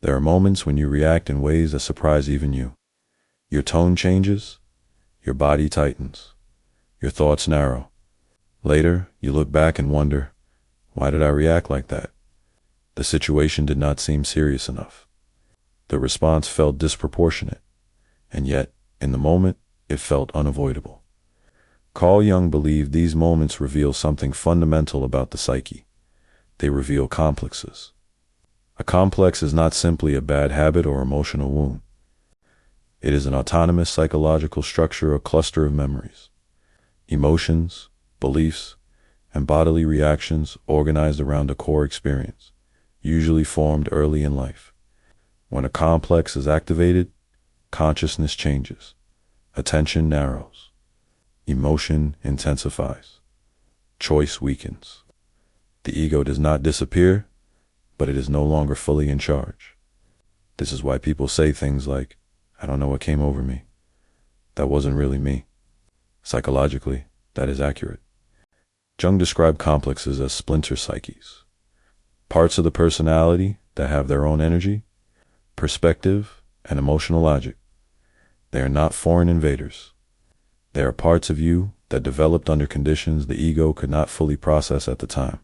There are moments when you react in ways that surprise even you. Your tone changes, your body tightens, your thoughts narrow. Later, you look back and wonder, why did I react like that? The situation did not seem serious enough. The response felt disproportionate, and yet, in the moment, it felt unavoidable. Carl Jung believed these moments reveal something fundamental about the psyche. They reveal complexes. A complex is not simply a bad habit or emotional wound. It is an autonomous psychological structure or cluster of memories, emotions, beliefs, and bodily reactions organized around a core experience, usually formed early in life. When a complex is activated, consciousness changes, attention narrows, emotion intensifies, choice weakens. The ego does not disappear, but it is no longer fully in charge. This is why people say things like, I don't know what came over me. That wasn't really me. Psychologically, that is accurate. Jung described complexes as splinter psyches, parts of the personality that have their own energy, perspective, and emotional logic. They are not foreign invaders. They are parts of you that developed under conditions the ego could not fully process at the time.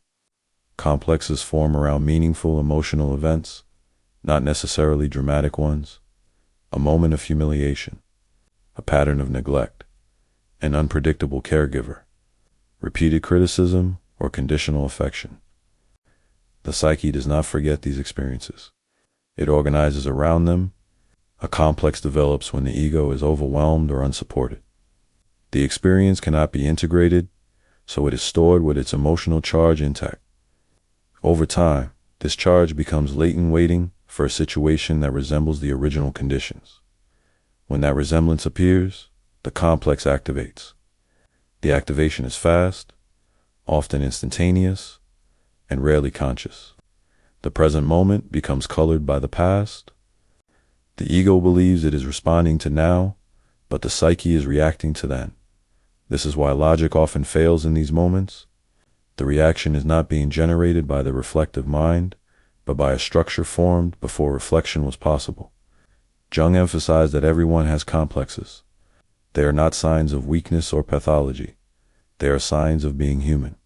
Complexes form around meaningful emotional events, not necessarily dramatic ones. A moment of humiliation, a pattern of neglect, an unpredictable caregiver, repeated criticism, or conditional affection. The psyche does not forget these experiences. It organizes around them. A complex develops when the ego is overwhelmed or unsupported. The experience cannot be integrated, so it is stored with its emotional charge intact. Over time, this charge becomes latent waiting for a situation that resembles the original conditions. When that resemblance appears, the complex activates. The activation is fast, often instantaneous, and rarely conscious. The present moment becomes colored by the past. The ego believes it is responding to now, but the psyche is reacting to then. This is why logic often fails in these moments. The reaction is not being generated by the reflective mind, but by a structure formed before reflection was possible. Jung emphasized that everyone has complexes. They are not signs of weakness or pathology. They are signs of being human.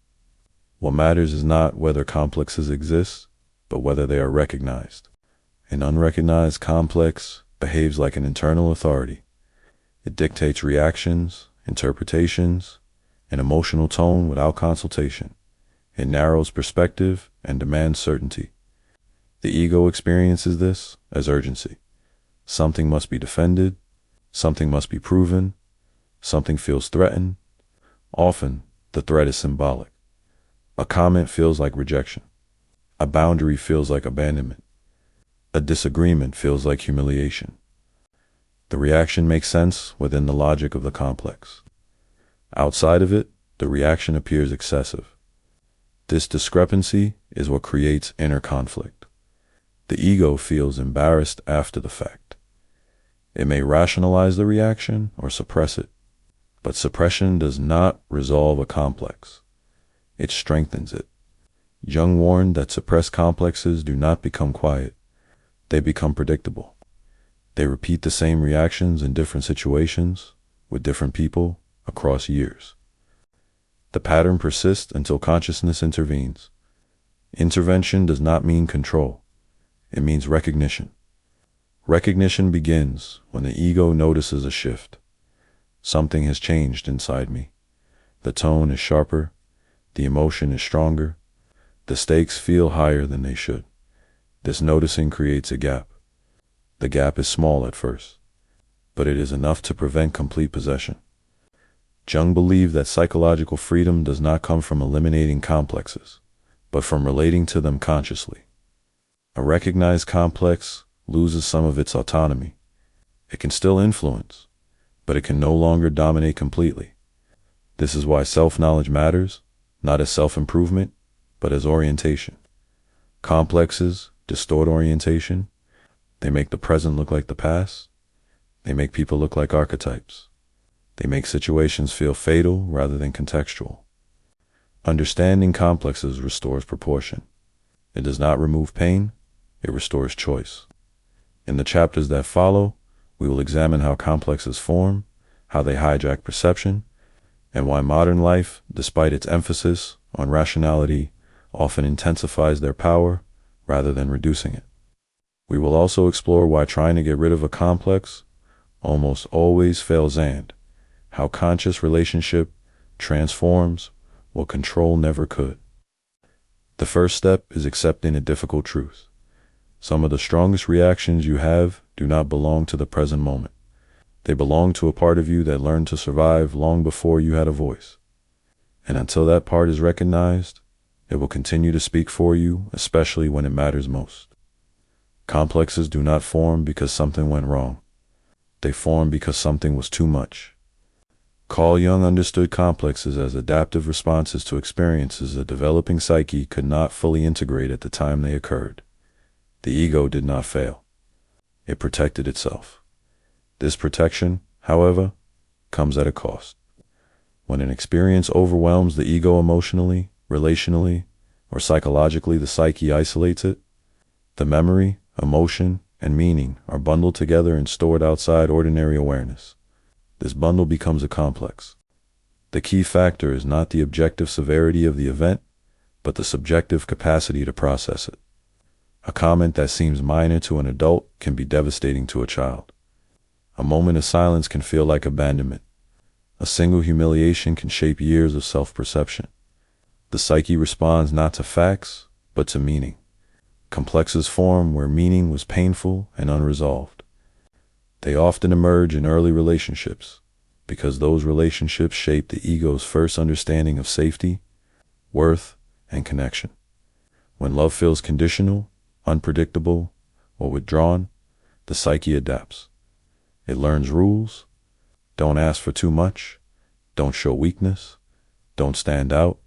What matters is not whether complexes exist, but whether they are recognized. An unrecognized complex behaves like an internal authority. It dictates reactions, interpretations, and emotional tone without consultation. It narrows perspective and demands certainty. The ego experiences this as urgency. Something must be defended, something must be proven, something feels threatened. Often, the threat is symbolic. A comment feels like rejection. A boundary feels like abandonment. A disagreement feels like humiliation. The reaction makes sense within the logic of the complex. Outside of it, the reaction appears excessive. This discrepancy is what creates inner conflict. The ego feels embarrassed after the fact. It may rationalize the reaction or suppress it, but suppression does not resolve a complex. It strengthens it. Jung warned that suppressed complexes do not become quiet. They become predictable. They repeat the same reactions in different situations, with different people, across years. The pattern persists until consciousness intervenes. Intervention does not mean control. It means recognition. Recognition begins when the ego notices a shift. Something has changed inside me. The tone is sharper. The emotion is stronger. The stakes feel higher than they should. This noticing creates a gap. The gap is small at first, but it is enough to prevent complete possession. Jung believed that psychological freedom does not come from eliminating complexes, but from relating to them consciously. A recognized complex loses some of its autonomy. It can still influence, but it can no longer dominate completely. This is why self-knowledge matters, not as self-improvement, but as orientation. Complexes distort orientation. They make the present look like the past. They make people look like archetypes. They make situations feel fatal rather than contextual. Understanding complexes restores proportion. It does not remove pain, it restores choice. In the chapters that follow, we will examine how complexes form, how they hijack perception, and why modern life, despite its emphasis on rationality, often intensifies their power rather than reducing it. We will also explore why trying to get rid of a complex almost always fails, and how conscious relationship transforms what control never could. The first step is accepting a difficult truth. Some of the strongest reactions you have do not belong to the present moment. They belong to a part of you that learned to survive long before you had a voice. And until that part is recognized, it will continue to speak for you, especially when it matters most. Complexes do not form because something went wrong. They form because something was too much. Carl Jung understood complexes as adaptive responses to experiences a developing psyche could not fully integrate at the time they occurred. The ego did not fail. It protected itself. This protection, however, comes at a cost. When an experience overwhelms the ego emotionally, relationally, or psychologically, the psyche isolates it. The memory, emotion, and meaning are bundled together and stored outside ordinary awareness. This bundle becomes a complex. The key factor is not the objective severity of the event, but the subjective capacity to process it. A comment that seems minor to an adult can be devastating to a child. A moment of silence can feel like abandonment. A single humiliation can shape years of self-perception. The psyche responds not to facts, but to meaning. Complexes form where meaning was painful and unresolved. They often emerge in early relationships, because those relationships shape the ego's first understanding of safety, worth, and connection. When love feels conditional, unpredictable, or withdrawn, the psyche adapts. It learns rules. Don't ask for too much. Don't show weakness. Don't stand out.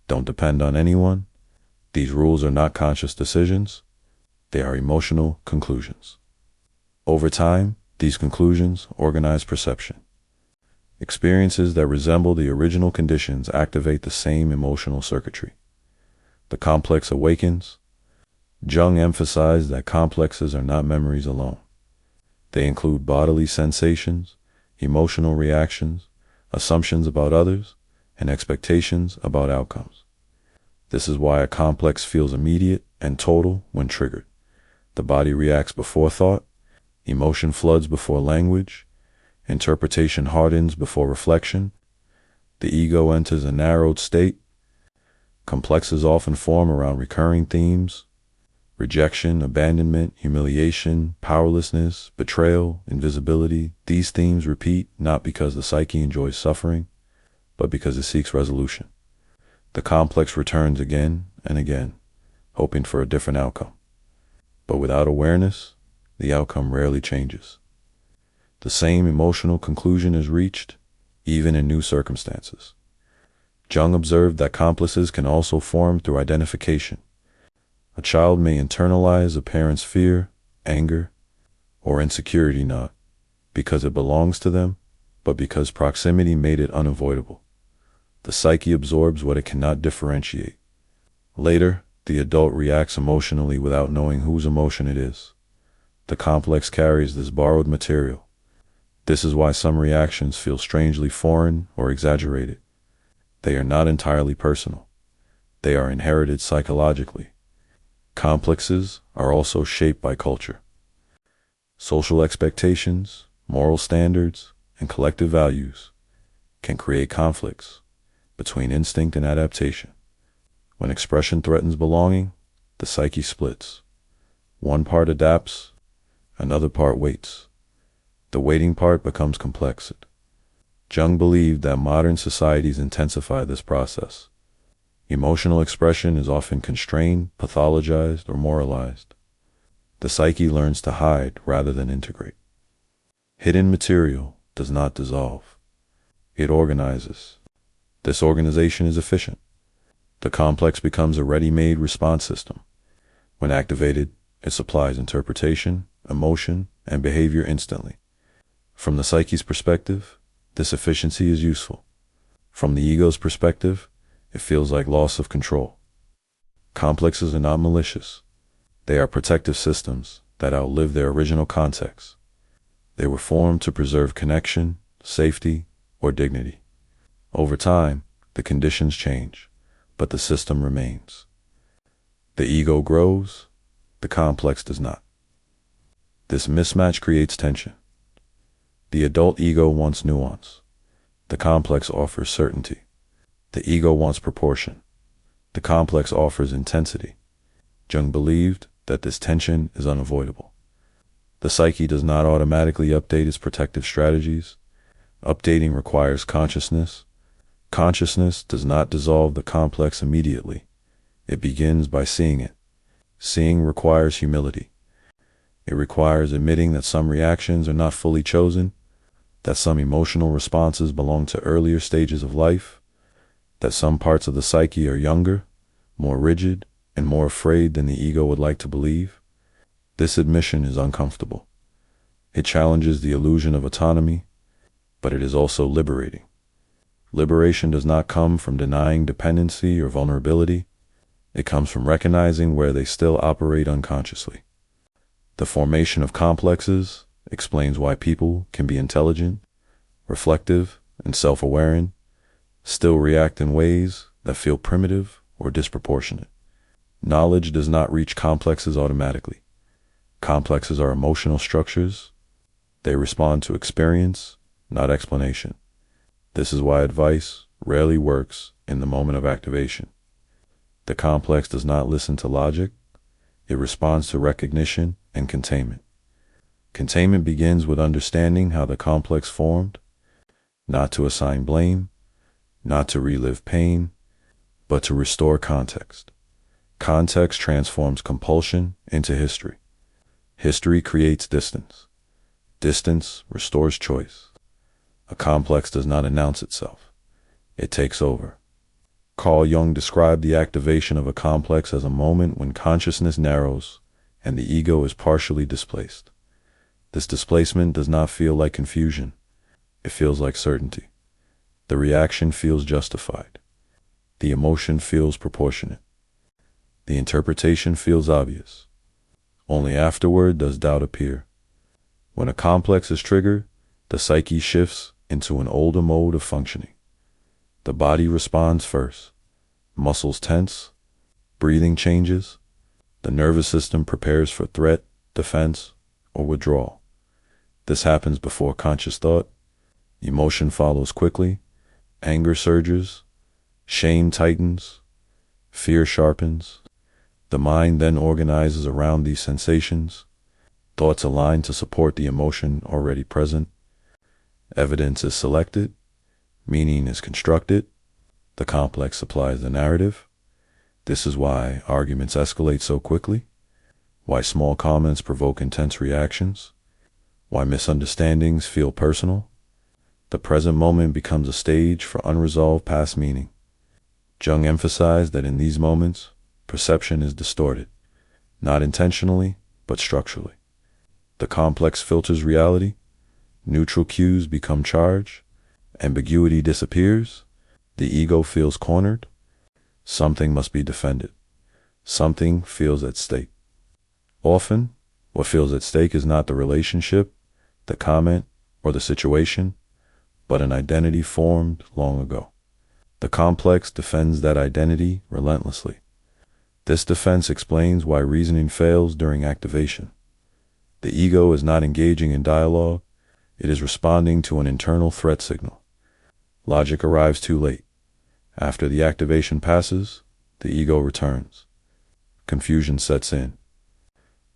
Don't depend on anyone. These rules are not conscious decisions. They are emotional conclusions. Over time, these conclusions organize perception. Experiences that resemble the original conditions activate the same emotional circuitry. The complex awakens. Jung emphasized that complexes are not memories alone. They include bodily sensations, emotional reactions, assumptions about others, and expectations about outcomes. This is why a complex feels immediate and total when triggered. The body reacts before thought, emotion floods before language, interpretation hardens before reflection, the ego enters a narrowed state. Complexes often form around recurring themes: rejection, abandonment, humiliation, powerlessness, betrayal, invisibility. These themes repeat not because the psyche enjoys suffering, but because it seeks resolution. The complex returns again and again, hoping for a different outcome. But without awareness, the outcome rarely changes. The same emotional conclusion is reached, even in new circumstances. Jung observed that complexes can also form through identification. A child may internalize a parent's fear, anger, or insecurity not because it belongs to them, but because proximity made it unavoidable. The psyche absorbs what it cannot differentiate. Later, the adult reacts emotionally without knowing whose emotion it is. The complex carries this borrowed material. This is why some reactions feel strangely foreign or exaggerated. They are not entirely personal. They are inherited psychologically. Complexes are also shaped by culture. Social expectations, moral standards, and collective values can create conflicts between instinct and adaptation. When expression threatens belonging, the psyche splits. One part adapts, another part waits. The waiting part becomes complex. Jung believed that modern societies intensify this process. Emotional expression is often constrained, pathologized, or moralized. The psyche learns to hide rather than integrate. Hidden material does not dissolve. It organizes. This organization is efficient. The complex becomes a ready-made response system. When activated, it supplies interpretation, emotion, and behavior instantly. From the psyche's perspective, this efficiency is useful. From the ego's perspective, it feels like loss of control. Complexes are not malicious. They are protective systems that outlive their original context. They were formed to preserve connection, safety, or dignity. Over time, the conditions change, but the system remains. The ego grows, the complex does not. This mismatch creates tension. The adult ego wants nuance. The complex offers certainty. The ego wants proportion. The complex offers intensity. Jung believed that this tension is unavoidable. The psyche does not automatically update its protective strategies. Updating requires consciousness. Consciousness does not dissolve the complex immediately. It begins by seeing it. Seeing requires humility. It requires admitting that some reactions are not fully chosen, that some emotional responses belong to earlier stages of life, that some parts of the psyche are younger, more rigid, and more afraid than the ego would like to believe. This admission is uncomfortable. It challenges the illusion of autonomy, but it is also liberating. Liberation does not come from denying dependency or vulnerability. It comes from recognizing where they still operate unconsciously. The formation of complexes explains why people can be intelligent, reflective, and self-aware, still react in ways that feel primitive or disproportionate. Knowledge does not reach complexes automatically. Complexes are emotional structures. They respond to experience, not explanation. This is why advice rarely works in the moment of activation. The complex does not listen to logic. It responds to recognition and containment. Containment begins with understanding how the complex formed, not to assign blame, not to relive pain, but to restore context. Context transforms compulsion into history. History creates distance. Distance restores choice. A complex does not announce itself. It takes over. Carl Jung described the activation of a complex as a moment when consciousness narrows and the ego is partially displaced. This displacement does not feel like confusion. It feels like certainty. The reaction feels justified. The emotion feels proportionate. The interpretation feels obvious. Only afterward does doubt appear. When a complex is triggered, the psyche shifts into an older mode of functioning. The body responds first. Muscles tense. Breathing changes. The nervous system prepares for threat, defense, or withdrawal. This happens before conscious thought. Emotion follows quickly. Anger surges. Shame tightens. Fear sharpens. The mind then organizes around these sensations. Thoughts align to support the emotion already present. Evidence is selected. Meaning is constructed. The complex supplies the narrative. This is why arguments escalate so quickly, why small comments provoke intense reactions, why misunderstandings feel personal. The present moment becomes a stage for unresolved past meaning. Jung emphasized that in these moments, perception is distorted, not intentionally, but structurally. The complex filters reality. Neutral cues become charged. Ambiguity disappears. The ego feels cornered. Something must be defended. Something feels at stake. Often, what feels at stake is not the relationship, the comment, or the situation, but an identity formed long ago. The complex defends that identity relentlessly. This defense explains why reasoning fails during activation. The ego is not engaging in dialogue. It is responding to an internal threat signal. Logic arrives too late. After the activation passes, the ego returns. Confusion sets in.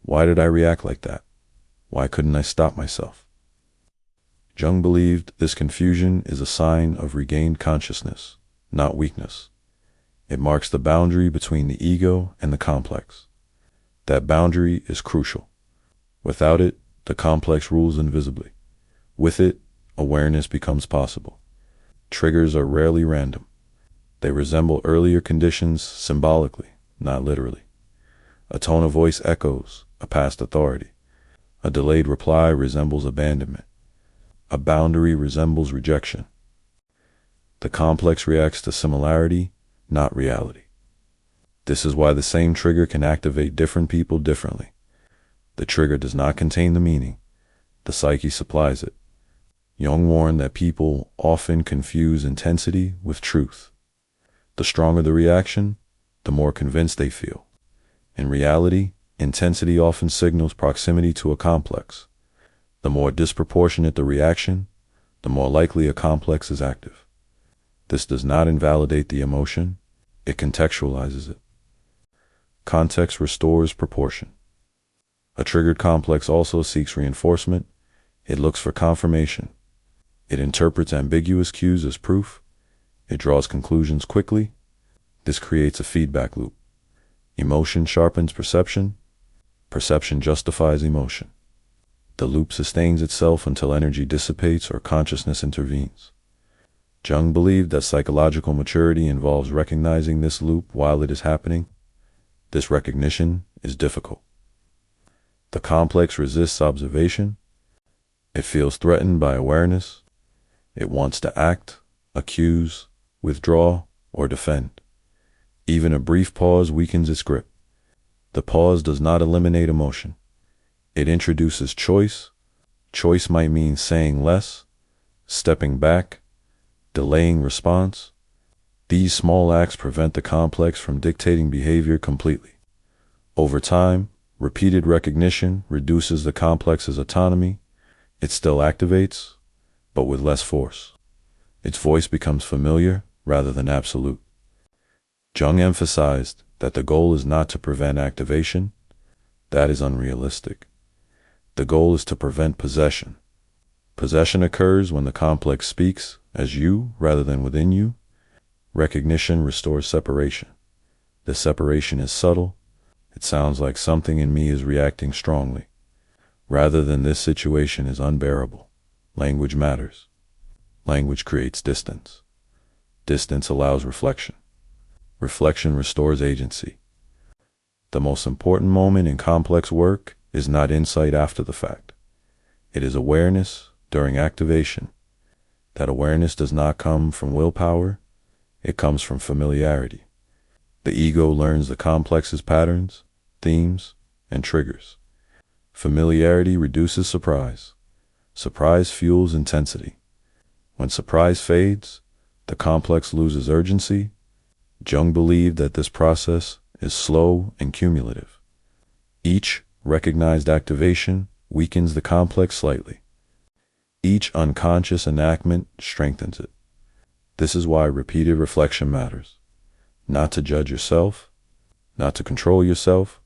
Why did I react like that? Why couldn't I stop myself? Jung believed this confusion is a sign of regained consciousness, not weakness. It marks the boundary between the ego and the complex. That boundary is crucial. Without it, the complex rules invisibly. With it, awareness becomes possible. Triggers are rarely random. They resemble earlier conditions symbolically, not literally. A tone of voice echoes a past authority. A delayed reply resembles abandonment. A boundary resembles rejection. The complex reacts to similarity, not reality. This is why the same trigger can activate different people differently. The trigger does not contain the meaning. The psyche supplies it. Jung warned that people often confuse intensity with truth. The stronger the reaction, the more convinced they feel. In reality, intensity often signals proximity to a complex. The more disproportionate the reaction, the more likely a complex is active. This does not invalidate the emotion, it contextualizes it. Context restores proportion. A triggered complex also seeks reinforcement. It looks for confirmation. It interprets ambiguous cues as proof. It draws conclusions quickly. This creates a feedback loop. Emotion sharpens perception. Perception justifies emotion. The loop sustains itself until energy dissipates or consciousness intervenes. Jung believed that psychological maturity involves recognizing this loop while it is happening. This recognition is difficult. The complex resists observation. It feels threatened by awareness. It wants to act, accuse, withdraw, or defend. Even a brief pause weakens its grip. The pause does not eliminate emotion. It introduces choice. Choice might mean saying less, stepping back, delaying response. These small acts prevent the complex from dictating behavior completely. Over time, repeated recognition reduces the complex's autonomy. It still activates, but with less force. Its voice becomes familiar rather than absolute. Jung emphasized that the goal is not to prevent activation. That is unrealistic. The goal is to prevent possession. Possession occurs when the complex speaks as you rather than within you. Recognition restores separation. The separation is subtle. It sounds like something in me is reacting strongly. Rather than this situation is unbearable. Language matters. Language creates distance. Distance allows reflection. Reflection restores agency. The most important moment in complex work is not insight after the fact. It is awareness during activation. That awareness does not come from willpower. It comes from familiarity. The ego learns the complex's patterns, themes, and triggers. Familiarity reduces surprise. Surprise fuels intensity. When surprise fades, the complex loses urgency. Jung believed that this process is slow and cumulative. Each recognized activation weakens the complex slightly. Each unconscious enactment strengthens it. This is why repeated reflection matters. Not to judge yourself, not to control yourself,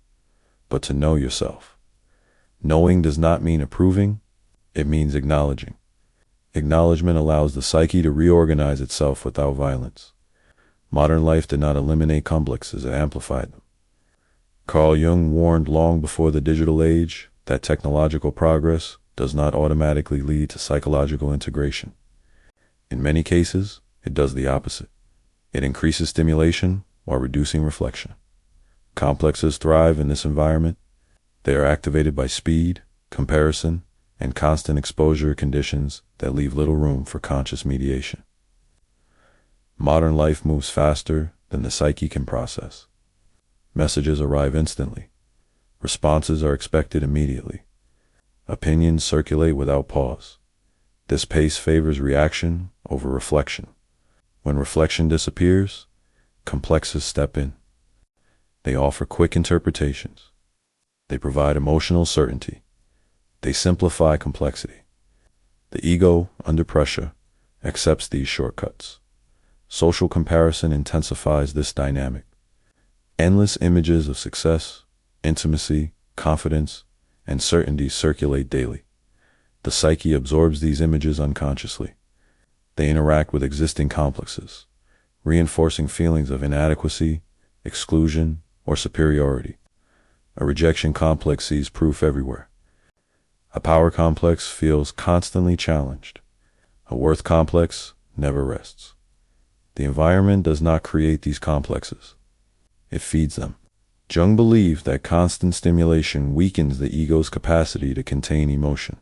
but to know yourself. Knowing does not mean approving, it means acknowledging. Acknowledgement allows the psyche to reorganize itself without violence. Modern life did not eliminate complexes, it amplified them. Carl Jung warned long before the digital age that technological progress does not automatically lead to psychological integration. In many cases, it does the opposite. It increases stimulation while reducing reflection. Complexes thrive in this environment. They are activated by speed, comparison, and constant exposure conditions that leave little room for conscious mediation. Modern life moves faster than the psyche can process. Messages arrive instantly. Responses are expected immediately. Opinions circulate without pause. This pace favors reaction over reflection. When reflection disappears, complexes step in. They offer quick interpretations. They provide emotional certainty. They simplify complexity. The ego, under pressure, accepts these shortcuts. Social comparison intensifies this dynamic. Endless images of success, intimacy, confidence, and certainty circulate daily. The psyche absorbs these images unconsciously. They interact with existing complexes, reinforcing feelings of inadequacy, exclusion, or superiority. A rejection complex sees proof everywhere. A power complex feels constantly challenged. A worth complex never rests. The environment does not create these complexes. It feeds them. Jung believed that constant stimulation weakens the ego's capacity to contain emotion.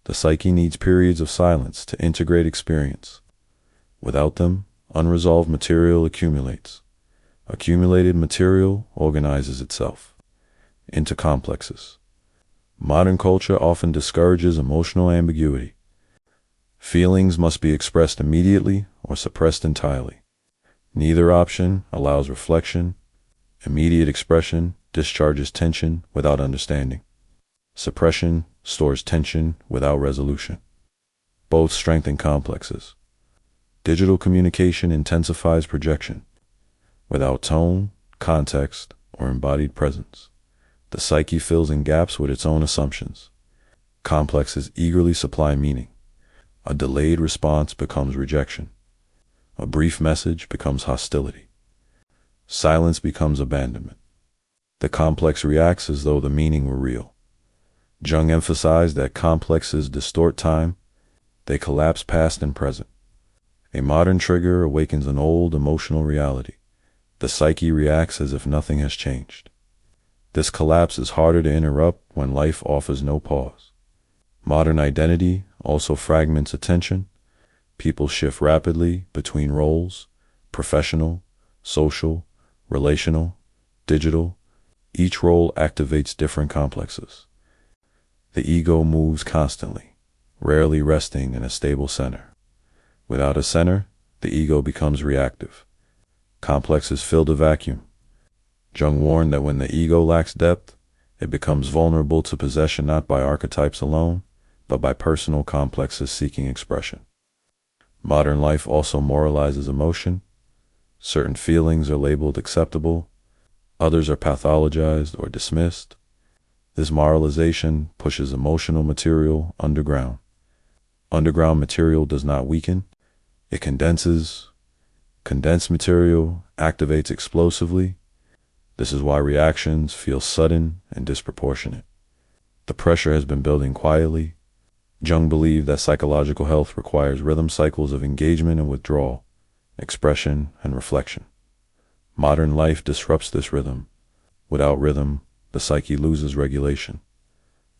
The psyche needs periods of silence to integrate experience. Without them, unresolved material accumulates. Accumulated material organizes itself into complexes. Modern culture often discourages emotional ambiguity. Feelings must be expressed immediately or suppressed entirely. Neither option allows reflection. Immediate expression discharges tension without understanding. Suppression stores tension without resolution. Both strengthen complexes. Digital communication intensifies projection. Without tone, context, or embodied presence, the psyche fills in gaps with its own assumptions. Complexes eagerly supply meaning. A delayed response becomes rejection. A brief message becomes hostility. Silence becomes abandonment. The complex reacts as though the meaning were real. Jung emphasized that complexes distort time. They collapse past and present. A modern trigger awakens an old emotional reality. The psyche reacts as if nothing has changed. This collapse is harder to interrupt when life offers no pause. Modern identity also fragments attention. People shift rapidly between roles: professional, social, relational, digital. Each role activates different complexes. The ego moves constantly, rarely resting in a stable center. Without a center, the ego becomes reactive. Complexes fill the vacuum. Jung warned that when the ego lacks depth, it becomes vulnerable to possession not by archetypes alone, but by personal complexes seeking expression. Modern life also moralizes emotion. Certain feelings are labeled acceptable, others are pathologized or dismissed. This moralization pushes emotional material underground. Underground material does not weaken, it condenses. Condensed material activates explosively. This is why reactions feel sudden and disproportionate. The pressure has been building quietly. Jung believed that psychological health requires rhythm cycles of engagement and withdrawal, expression and reflection. Modern life disrupts this rhythm. Without rhythm, the psyche loses regulation.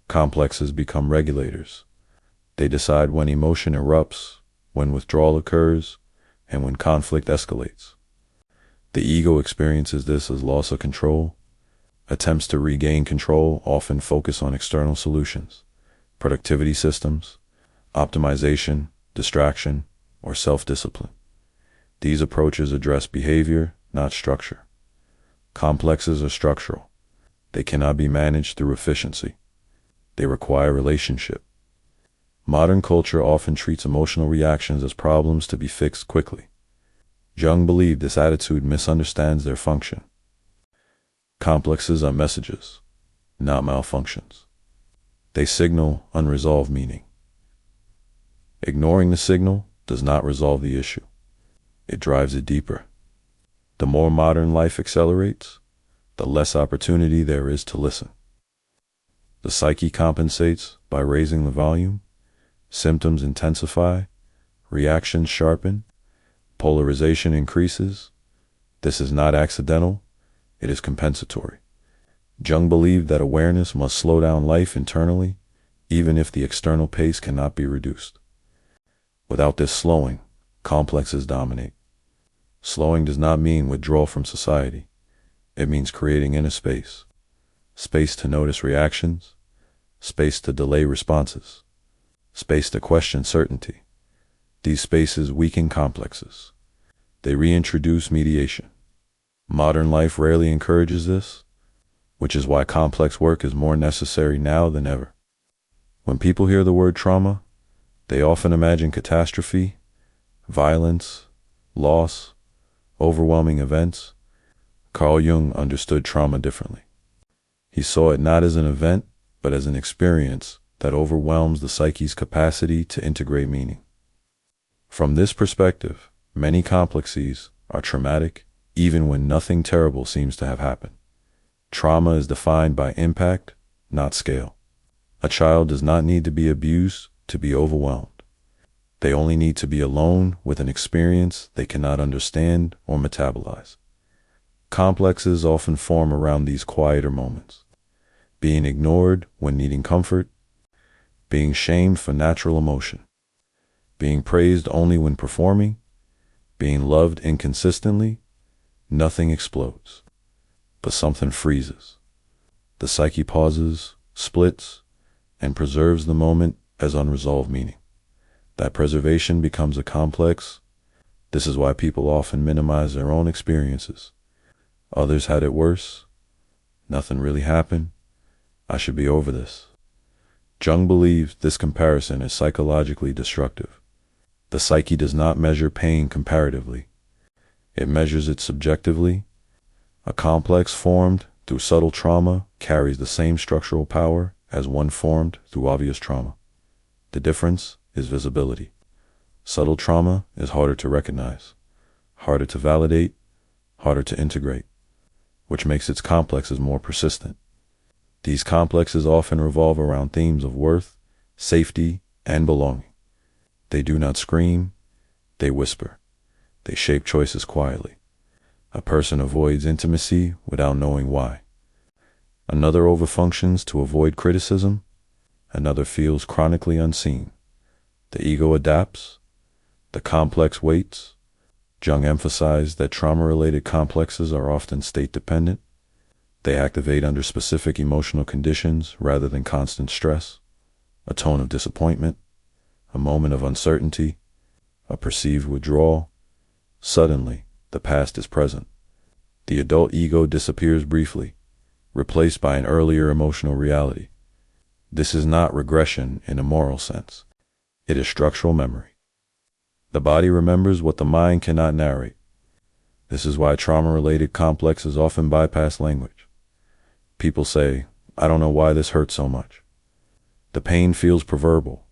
Complexes become regulators. They decide when emotion erupts, when withdrawal occurs, and when conflict escalates. The ego experiences this as loss of control. Attempts to regain control often focus on external solutions: productivity systems, optimization, distraction, or self-discipline. These approaches address behavior, not structure. Complexes are structural. They cannot be managed through efficiency. They require relationship. Modern culture often treats emotional reactions as problems to be fixed quickly. Jung believed this attitude misunderstands their function. Complexes are messages, not malfunctions. They signal unresolved meaning. Ignoring the signal does not resolve the issue. It drives it deeper. The more modern life accelerates, the less opportunity there is to listen. The psyche compensates by raising the volume. Symptoms intensify, reactions sharpen, polarization increases. This is not accidental, it is compensatory. Jung believed that awareness must slow down life internally, even if the external pace cannot be reduced. Without this slowing, complexes dominate. Slowing does not mean withdrawal from society. It means creating inner space. Space to notice reactions, space to delay responses, space to question certainty. These spaces weaken complexes. They reintroduce mediation. Modern life rarely encourages this, which is why complex work is more necessary now than ever. When people hear the word trauma, they often imagine catastrophe, violence, loss, overwhelming events. Carl Jung understood trauma differently. He saw it not as an event, but as an experience that overwhelms the psyche's capacity to integrate meaning. From this perspective, many complexes are traumatic, even when nothing terrible seems to have happened. Trauma is defined by impact, not scale. A child does not need to be abused to be overwhelmed. They only need to be alone with an experience they cannot understand or metabolize. Complexes often form around these quieter moments: being ignored when needing comfort, being shamed for natural emotion, being praised only when performing, being loved inconsistently. Nothing explodes, but something freezes. The psyche pauses, splits, and preserves the moment as unresolved meaning. That preservation becomes a complex. This is why people often minimize their own experiences. Others had it worse. Nothing really happened. I should be over this. Jung believes this comparison is psychologically destructive. The psyche does not measure pain comparatively. It measures it subjectively. A complex formed through subtle trauma carries the same structural power as one formed through obvious trauma. The difference is visibility. Subtle trauma is harder to recognize, harder to validate, harder to integrate, which makes its complexes more persistent. These complexes often revolve around themes of worth, safety, and belonging. They do not scream, they whisper. They shape choices quietly. A person avoids intimacy without knowing why. Another overfunctions to avoid criticism. Another feels chronically unseen. The ego adapts. The complex waits. Jung emphasized that trauma-related complexes are often state-dependent. They activate under specific emotional conditions rather than constant stress, a tone of disappointment, a moment of uncertainty, a perceived withdrawal. Suddenly, the past is present. The adult ego disappears briefly, replaced by an earlier emotional reality. This is not regression in a moral sense. It is structural memory. The body remembers what the mind cannot narrate. This is why trauma-related complexes often bypass language. People say, "I don't know why this hurts so much." The pain feels proverbial.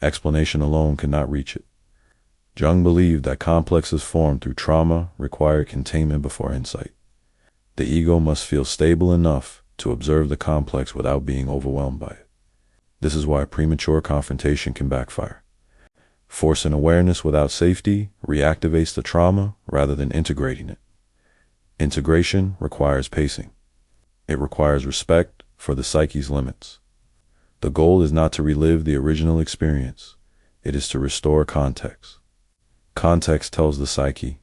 Explanation alone cannot reach it. Jung believed that complexes formed through trauma require containment before insight. The ego must feel stable enough to observe the complex without being overwhelmed by it. This is why premature confrontation can backfire. Forcing awareness without safety reactivates the trauma rather than integrating it. Integration requires pacing. It requires respect for the psyche's limits. The goal is not to relive the original experience. It is to restore context. Context tells the psyche,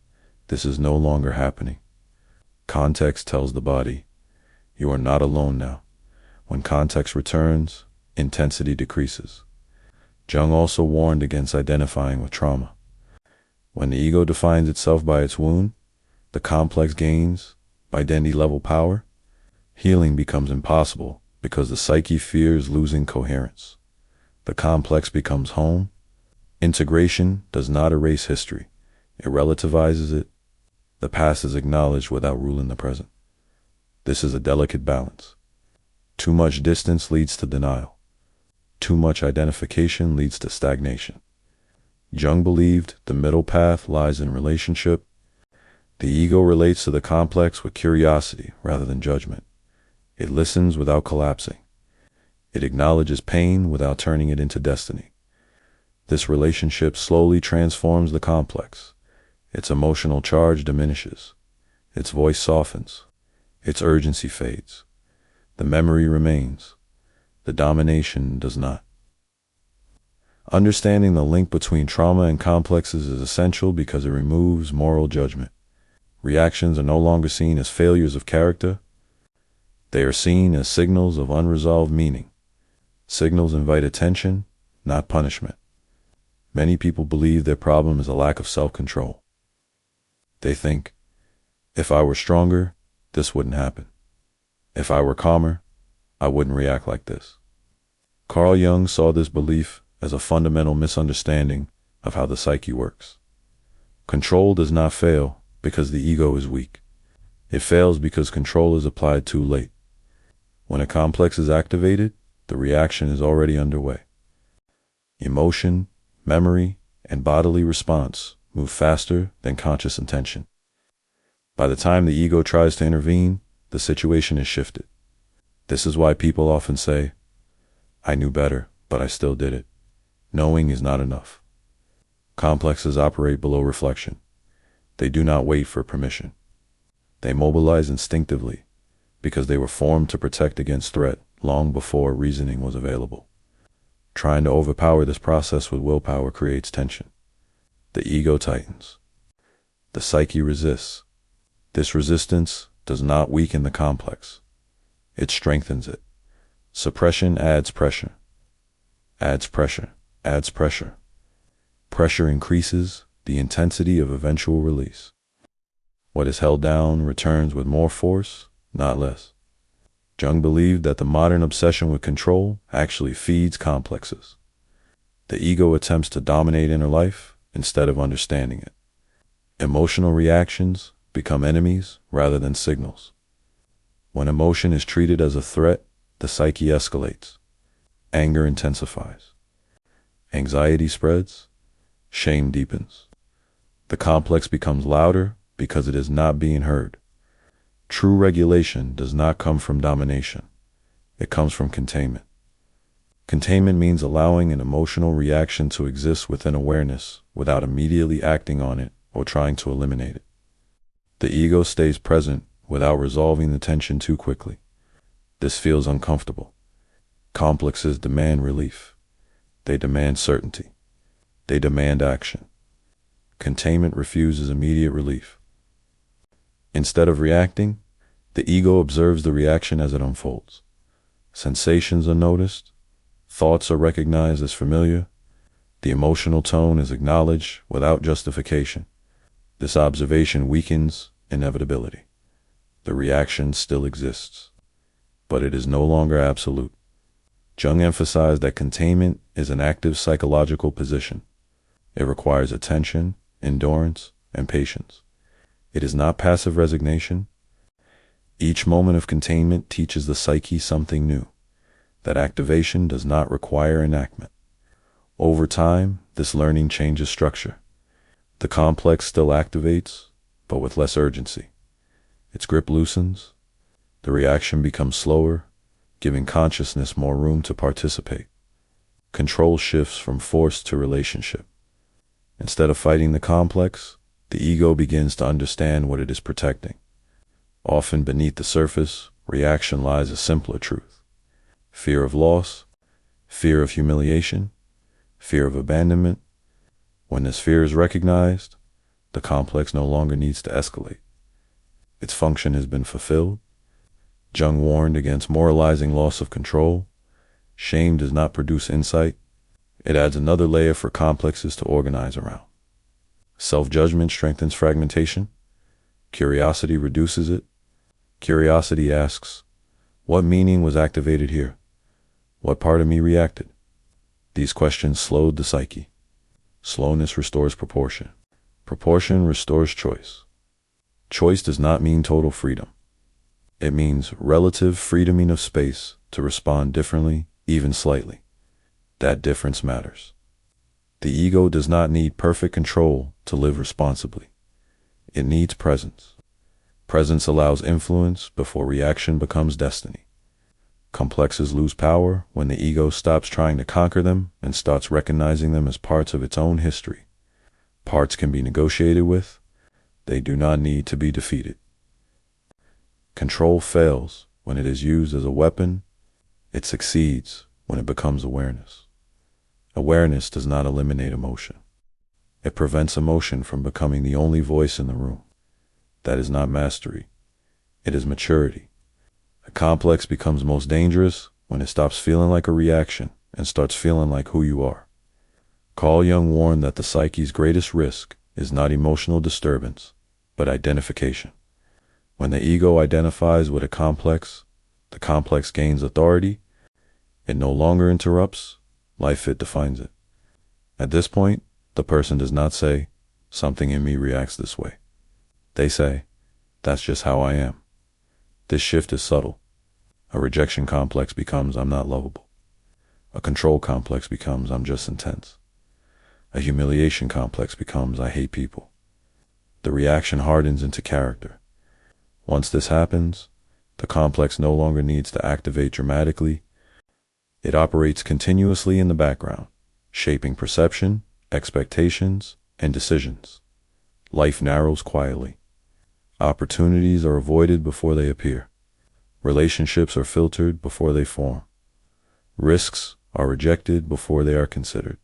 this is no longer happening. Context tells the body, you are not alone now. When context returns, intensity decreases. Jung also warned against identifying with trauma. When the ego defines itself by its wound, the complex gains identity-level power. Healing becomes impossible because the psyche fears losing coherence. The complex becomes home. Integration does not erase history. It relativizes it. The past is acknowledged without ruling the present. This is a delicate balance. Too much distance leads to denial. Too much identification leads to stagnation. Jung believed the middle path lies in relationship. The ego relates to the complex with curiosity rather than judgment. It listens without collapsing. It acknowledges pain without turning it into destiny. This relationship slowly transforms the complex. Its emotional charge diminishes. Its voice softens. Its urgency fades. The memory remains. The domination does not. Understanding the link between trauma and complexes is essential because it removes moral judgment. Reactions are no longer seen as failures of character. They are seen as signals of unresolved meaning. Signals invite attention, not punishment. Many people believe their problem is a lack of self-control. They think, if I were stronger, this wouldn't happen. If I were calmer, I wouldn't react like this. Carl Jung saw this belief as a fundamental misunderstanding of how the psyche works. Control does not fail because the ego is weak. It fails because control is applied too late. When a complex is activated, the reaction is already underway. Emotion, memory, and bodily response move faster than conscious intention. By the time the ego tries to intervene, the situation is shifted. This is why people often say, I knew better, but I still did it. Knowing is not enough. Complexes operate below reflection. They do not wait for permission. They mobilize instinctively because they were formed to protect against threat long before reasoning was available. Trying to overpower this process with willpower creates tension. The ego tightens. The psyche resists. This resistance does not weaken the complex. It strengthens it. Suppression adds pressure. adds pressure, adds pressure. Pressure increases the intensity of eventual release. What is held down returns with more force, not less. Jung believed that the modern obsession with control actually feeds complexes. The ego attempts to dominate inner life instead of understanding it. Emotional reactions become enemies rather than signals. When emotion is treated as a threat, the psyche escalates. Anger intensifies. Anxiety spreads. Shame deepens. The complex becomes louder because it is not being heard. True regulation does not come from domination. It comes from containment. Containment means allowing an emotional reaction to exist within awareness without immediately acting on it or trying to eliminate it. The ego stays present without resolving the tension too quickly. This feels uncomfortable. Complexes demand relief. They demand certainty. They demand action. Containment refuses immediate relief. Instead of reacting, the ego observes the reaction as it unfolds. Sensations are noticed. Thoughts are recognized as familiar. The emotional tone is acknowledged without justification. This observation weakens inevitability. The reaction still exists, but it is no longer absolute. Jung emphasized that containment is an active psychological position. It requires attention, endurance, and patience. It is not passive resignation. Each moment of containment teaches the psyche something new, that activation does not require enactment. Over time, this learning changes structure. The complex still activates, but with less urgency. Its grip loosens. The reaction becomes slower, giving consciousness more room to participate. Control shifts from force to relationship. Instead of fighting the complex, the ego begins to understand what it is protecting. Often beneath the surface, reaction lies a simpler truth. Fear of loss, fear of humiliation, fear of abandonment. When this fear is recognized, the complex no longer needs to escalate. Its function has been fulfilled. Jung warned against moralizing loss of control. Shame does not produce insight. It adds another layer for complexes to organize around. Self-judgment strengthens fragmentation. Curiosity reduces it. Curiosity asks, what meaning was activated here? What part of me reacted? These questions slowed the psyche. Slowness restores proportion. Proportion restores choice. Choice does not mean total freedom. It means relative freedom enough space to respond differently, even slightly. That difference matters. The ego does not need perfect control to live responsibly. It needs presence. Presence allows influence before reaction becomes destiny. Complexes lose power when the ego stops trying to conquer them and starts recognizing them as parts of its own history. Parts can be negotiated with. They do not need to be defeated. Control fails when it is used as a weapon. It succeeds when it becomes awareness. Awareness does not eliminate emotion. It prevents emotion from becoming the only voice in the room. That is not mastery. It is maturity. A complex becomes most dangerous when it stops feeling like a reaction and starts feeling like who you are. Carl Jung warned that the psyche's greatest risk is not emotional disturbance, but identification. When the ego identifies with a complex, the complex gains authority. It no longer interrupts. Life it defines it. At this point, the person does not say, something in me reacts this way. They say, that's just how I am. This shift is subtle. A rejection complex becomes I'm not lovable. A control complex becomes I'm just intense. A humiliation complex becomes I hate people. The reaction hardens into character. Once this happens, the complex no longer needs to activate dramatically. It operates continuously in the background, shaping perception, expectations, and decisions. Life narrows quietly. Opportunities are avoided before they appear. Relationships are filtered before they form. Risks are rejected before they are considered.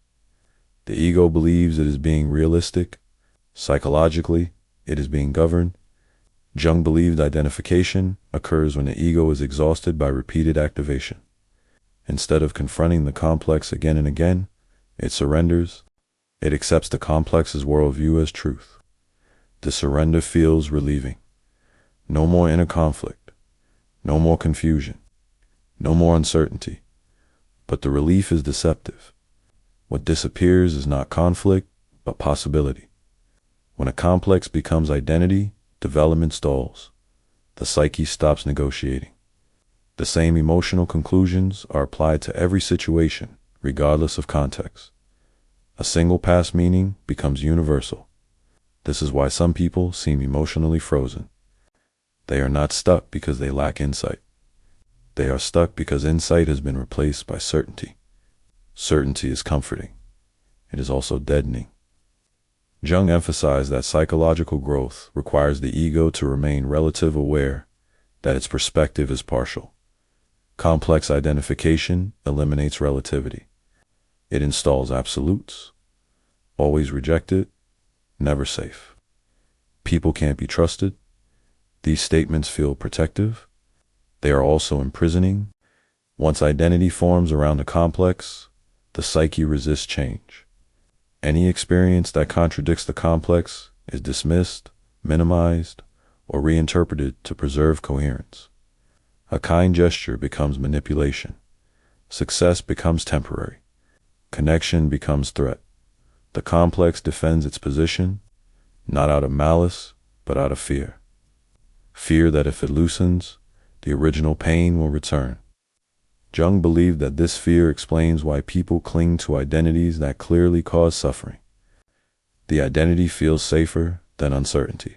The ego believes it is being realistic. Psychologically, it is being governed. Jung believed identification occurs when the ego is exhausted by repeated activation. Instead of confronting the complex again and again, it surrenders. It accepts the complex's worldview as truth. The surrender feels relieving. No more inner conflict. No more confusion. No more uncertainty. But the relief is deceptive. What disappears is not conflict, but possibility. When a complex becomes identity, development stalls. The psyche stops negotiating. The same emotional conclusions are applied to every situation, regardless of context. A single past meaning becomes universal. This is why some people seem emotionally frozen. They are not stuck because they lack insight. They are stuck because insight has been replaced by certainty. Certainty is comforting. It is also deadening. Jung emphasized that psychological growth requires the ego to remain relative aware that its perspective is partial. Complex identification eliminates relativity. It installs absolutes. Always rejected, never safe. People can't be trusted. These statements feel protective. They are also imprisoning. Once identity forms around a complex, the psyche resists change. Any experience that contradicts the complex is dismissed, minimized, or reinterpreted to preserve coherence. A kind gesture becomes manipulation. Success becomes temporary. Connection becomes threat. The complex defends its position, not out of malice, but out of fear. Fear that if it loosens, the original pain will return. Jung believed that this fear explains why people cling to identities that clearly cause suffering. The identity feels safer than uncertainty.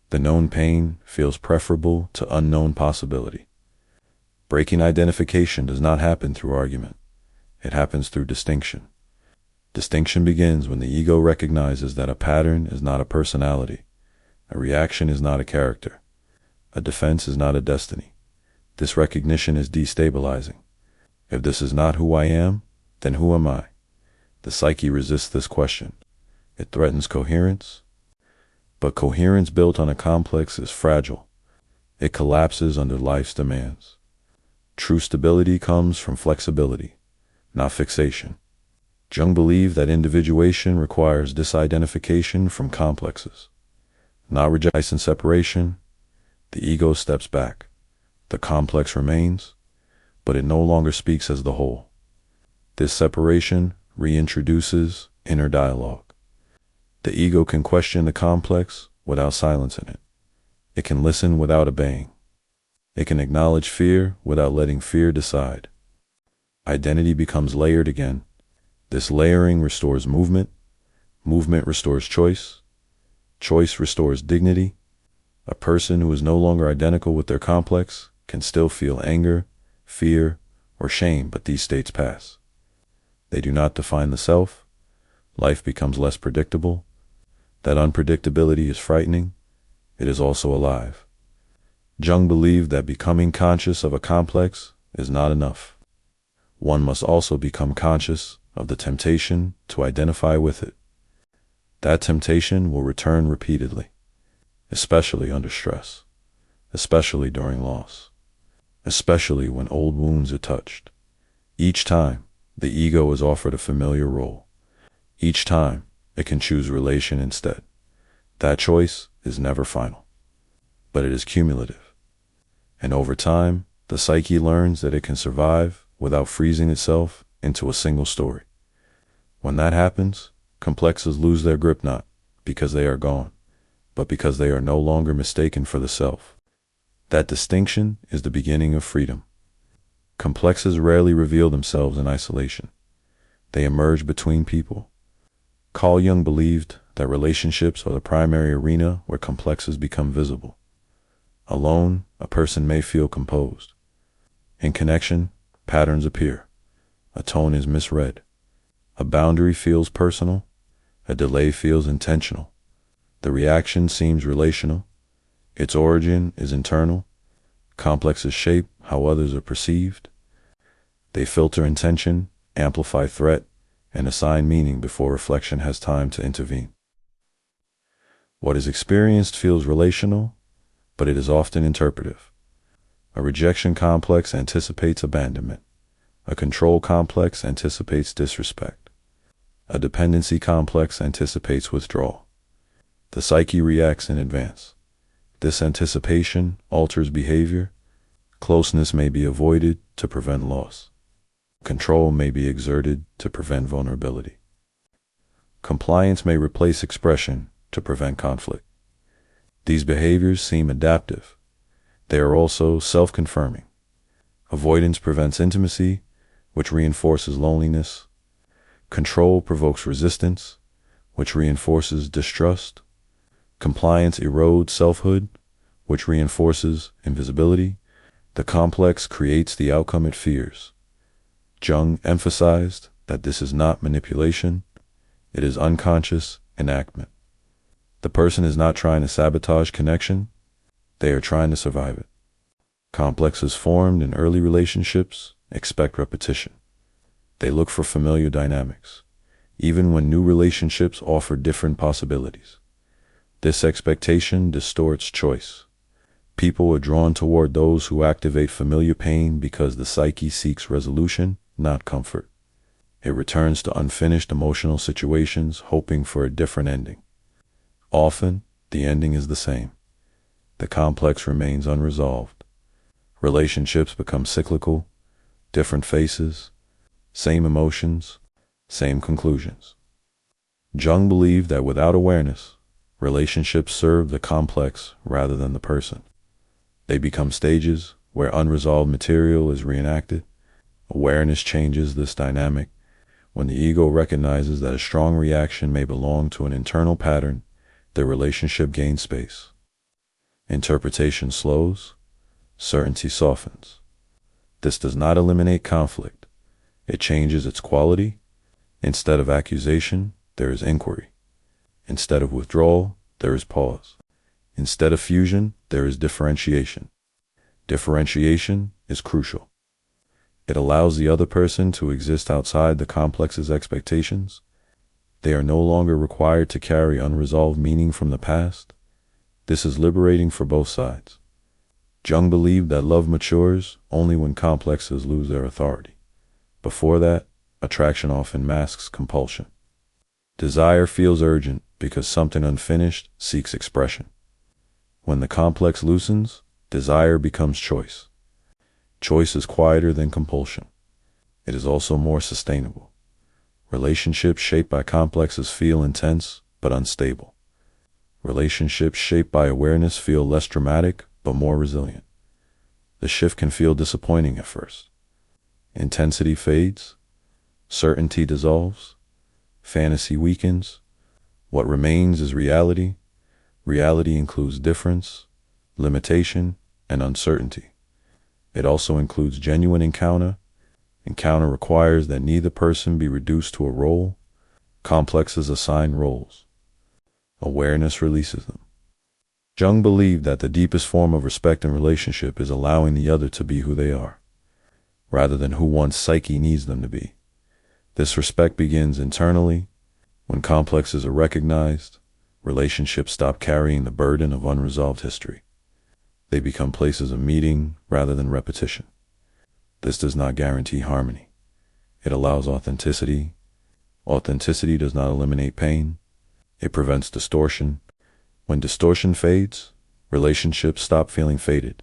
The known pain feels preferable to unknown possibility. Breaking identification does not happen through argument. It happens through distinction. Distinction begins when the ego recognizes that a pattern is not a personality, a reaction is not a character, a defense is not a destiny. This recognition is destabilizing. If this is not who I am, then who am I? The psyche resists this question. It threatens coherence. But coherence built on a complex is fragile. It collapses under life's demands. True stability comes from flexibility, not fixation. Jung believed that individuation requires disidentification from complexes. Not rejection and separation, the ego steps back. The complex remains, but it no longer speaks as the whole. This separation reintroduces inner dialogue. The ego can question the complex without silencing it. It can listen without obeying. It can acknowledge fear without letting fear decide. Identity becomes layered again. This layering restores movement. Movement restores choice. Choice restores dignity. A person who is no longer identical with their complex can still feel anger, fear, or shame, but these states pass. They do not define the self. Life becomes less predictable. That unpredictability is frightening. It is also alive. Jung believed that becoming conscious of a complex is not enough. One must also become conscious of the temptation to identify with it. That temptation will return repeatedly, especially under stress, especially during loss, especially when old wounds are touched. Each time, the ego is offered a familiar role. Each time, it can choose relation instead. That choice is never final, but it is cumulative. And over time, the psyche learns that it can survive without freezing itself into a single story. When that happens, complexes lose their grip not because they are gone, but because they are no longer mistaken for the self. That distinction is the beginning of freedom. Complexes rarely reveal themselves in isolation. They emerge between people. Carl Jung believed that relationships are the primary arena where complexes become visible. Alone, a person may feel composed. In connection, patterns appear. A tone is misread. A boundary feels personal. A delay feels intentional. The reaction seems relational. Its origin is internal. Complexes shape how others are perceived. They filter intention, amplify threat, and assign meaning before reflection has time to intervene. What is experienced feels relational, but it is often interpretive. A rejection complex anticipates abandonment. A control complex anticipates disrespect. A dependency complex anticipates withdrawal. The psyche reacts in advance. This anticipation alters behavior. Closeness may be avoided to prevent loss. Control may be exerted to prevent vulnerability. Compliance may replace expression to prevent conflict. These behaviors seem adaptive. They are also self-confirming. Avoidance prevents intimacy, which reinforces loneliness. Control provokes resistance, which reinforces distrust. Compliance erodes selfhood, which reinforces invisibility. The complex creates the outcome it fears. Jung emphasized that this is not manipulation, it is unconscious enactment. The person is not trying to sabotage connection, they are trying to survive it. Complexes formed in early relationships expect repetition. They look for familiar dynamics, even when new relationships offer different possibilities. This expectation distorts choice. People are drawn toward those who activate familiar pain because the psyche seeks resolution, not comfort. It returns to unfinished emotional situations, hoping for a different ending. Often, the ending is the same. The complex remains unresolved. Relationships become cyclical, different faces, same emotions, same conclusions. Jung believed that without awareness, relationships serve the complex rather than the person. They become stages where unresolved material is reenacted. Awareness changes this dynamic. When the ego recognizes that a strong reaction may belong to an internal pattern, the relationship gains space. Interpretation slows, certainty softens. This does not eliminate conflict. It changes its quality. Instead of accusation, there is inquiry. Instead of withdrawal, there is pause. Instead of fusion, there is differentiation. Differentiation is crucial. It allows the other person to exist outside the complex's expectations. They are no longer required to carry unresolved meaning from the past. This is liberating for both sides. Jung believed that love matures only when complexes lose their authority. Before that, attraction often masks compulsion. Desire feels urgent because something unfinished seeks expression. When the complex loosens, desire becomes choice. Choice is quieter than compulsion. It is also more sustainable. Relationships shaped by complexes feel intense but unstable. Relationships shaped by awareness feel less dramatic but more resilient. The shift can feel disappointing at first. Intensity fades, certainty dissolves, fantasy weakens. What remains is reality. Reality includes difference, limitation, and uncertainty. It also includes genuine encounter. Encounter requires that neither person be reduced to a role. Complexes assign roles. Awareness releases them. Jung believed that the deepest form of respect in relationship is allowing the other to be who they are, rather than who one's psyche needs them to be. This respect begins internally. When complexes are recognized, relationships stop carrying the burden of unresolved history. They become places of meeting rather than repetition. This does not guarantee harmony. It allows authenticity. Authenticity does not eliminate pain. It prevents distortion. When distortion fades, relationships stop feeling faded.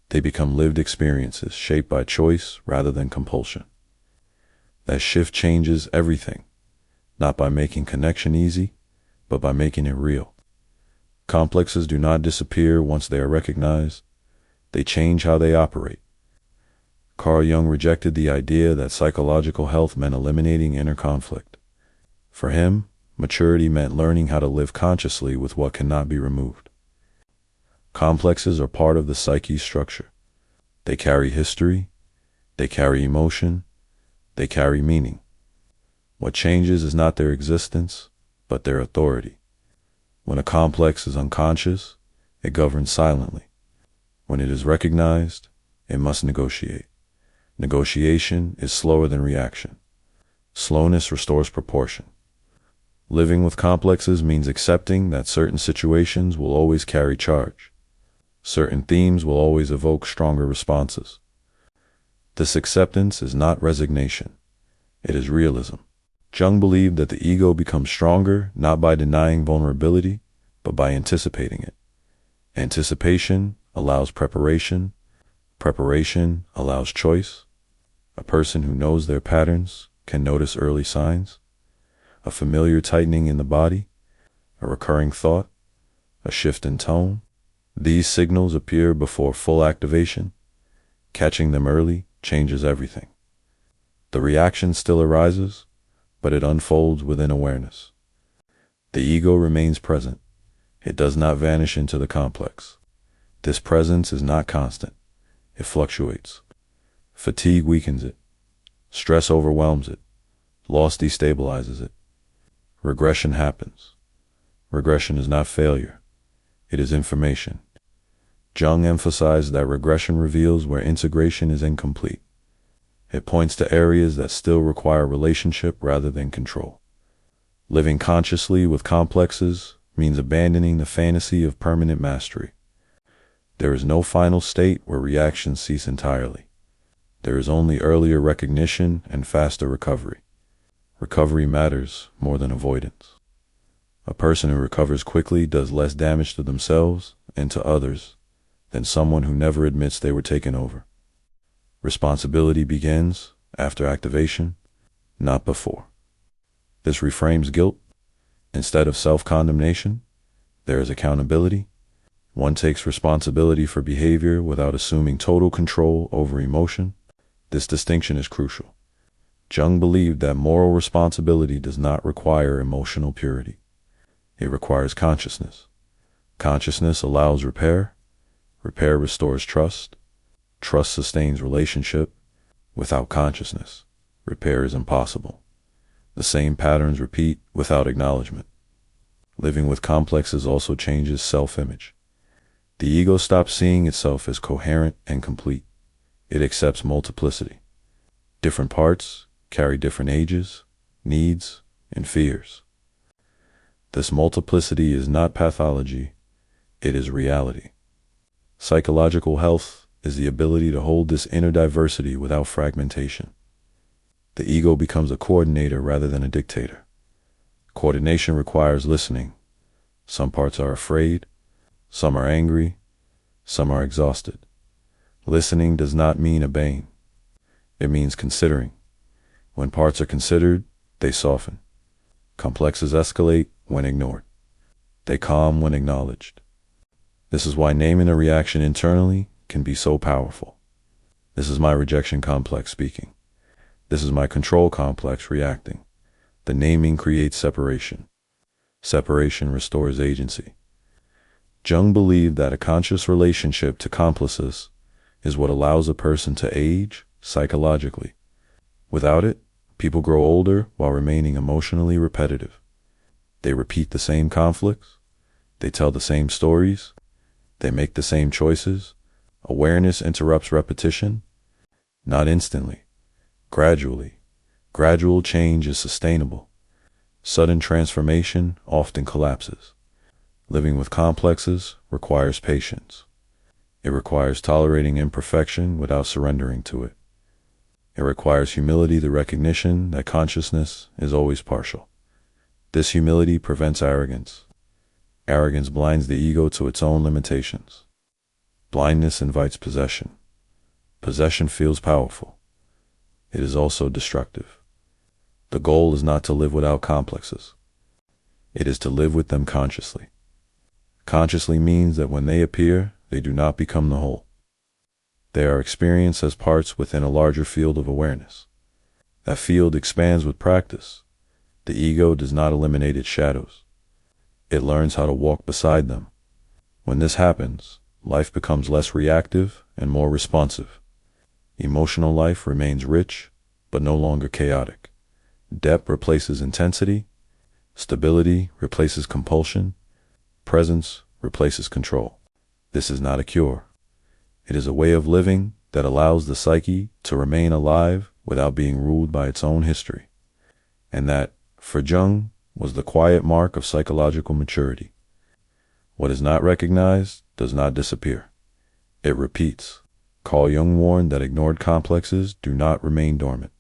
They become lived experiences shaped by choice rather than compulsion. That shift changes everything, not by making connection easy, but by making it real. Complexes do not disappear once they are recognized. They change how they operate. Carl Jung rejected the idea that psychological health meant eliminating inner conflict. For him, maturity meant learning how to live consciously with what cannot be removed. Complexes are part of the psyche's structure. They carry history, they carry emotion, they carry meaning. What changes is not their existence, but their authority. When a complex is unconscious, it governs silently. When it is recognized, it must negotiate. Negotiation is slower than reaction. Slowness restores proportion. Living with complexes means accepting that certain situations will always carry charge. Certain themes will always evoke stronger responses. This acceptance is not resignation. It is realism. Jung believed that the ego becomes stronger not by denying vulnerability, but by anticipating it. Anticipation allows preparation. Preparation allows choice. A person who knows their patterns can notice early signs, a familiar tightening in the body, a recurring thought, a shift in tone. These signals appear before full activation. Catching them early changes everything. The reaction still arises, but it unfolds within awareness. The ego remains present. It does not vanish into the complex. This presence is not constant. It fluctuates. Fatigue weakens it. Stress overwhelms it. Loss destabilizes it. Regression happens. Regression is not failure. It is information. Jung emphasized that regression reveals where integration is incomplete. It points to areas that still require relationship rather than control. Living consciously with complexes means abandoning the fantasy of permanent mastery. There is no final state where reactions cease entirely. There is only earlier recognition and faster recovery. Recovery matters more than avoidance. A person who recovers quickly does less damage to themselves and to others than someone who never admits they were taken over. Responsibility begins after activation, not before. This reframes guilt. Instead of self-condemnation, there is accountability. One takes responsibility for behavior without assuming total control over emotion. This distinction is crucial. Jung believed that moral responsibility does not require emotional purity. It requires consciousness. Consciousness allows repair. Repair restores trust. Trust sustains relationship. Without consciousness, repair is impossible. The same patterns repeat without acknowledgement. Living with complexes also changes self-image. The ego stops seeing itself as coherent and complete. It accepts multiplicity. Different parts carry different ages, needs, and fears. This multiplicity is not pathology, it is reality. Psychological health is the ability to hold this inner diversity without fragmentation. The ego becomes a coordinator rather than a dictator. Coordination requires listening. Some parts are afraid, some are angry, some are exhausted. Listening does not mean obeying. It means considering. When parts are considered, they soften. Complexes escalate when ignored. They calm when acknowledged. This is why naming a reaction internally can be so powerful. This is my rejection complex speaking. This is my control complex reacting. The naming creates separation. Separation restores agency. Jung believed that a conscious relationship to complexes is what allows a person to age psychologically. Without it, people grow older while remaining emotionally repetitive. They repeat the same conflicts. They tell the same stories. They make the same choices. Awareness interrupts repetition, not instantly, gradually. Gradual change is sustainable. Sudden transformation often collapses. Living with complexes requires patience. It requires tolerating imperfection without surrendering to it. It requires humility, the recognition that consciousness is always partial. This humility prevents arrogance. Arrogance blinds the ego to its own limitations. Blindness invites possession. Possession feels powerful. It is also destructive. The goal is not to live without complexes. It is to live with them consciously. Consciously means that when they appear, they do not become the whole. They are experienced as parts within a larger field of awareness. That field expands with practice. The ego does not eliminate its shadows. It learns how to walk beside them. When this happens, life becomes less reactive and more responsive. Emotional life remains rich, but no longer chaotic. Depth replaces intensity. Stability replaces compulsion. Presence replaces control. This is not a cure. It is a way of living that allows the psyche to remain alive without being ruled by its own history. And that, for Jung, was the quiet mark of psychological maturity. What is not recognized does not disappear. It repeats. Carl Jung warned that ignored complexes do not remain dormant.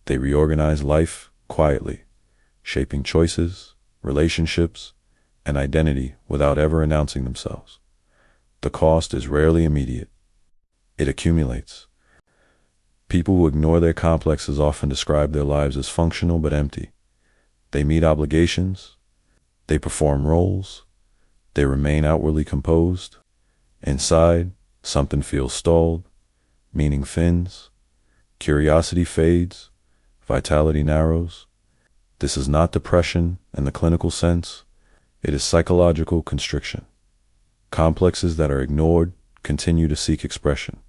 They reorganize life quietly, shaping choices, relationships, and identity without ever announcing themselves. The cost is rarely immediate. It accumulates. People who ignore their complexes often describe their lives as functional but empty. They meet obligations, they perform roles, they remain outwardly composed. Inside, something feels stalled, meaning thins, curiosity fades, vitality narrows. This is not depression in the clinical sense, it is psychological constriction. Complexes that are ignored continue to seek expression.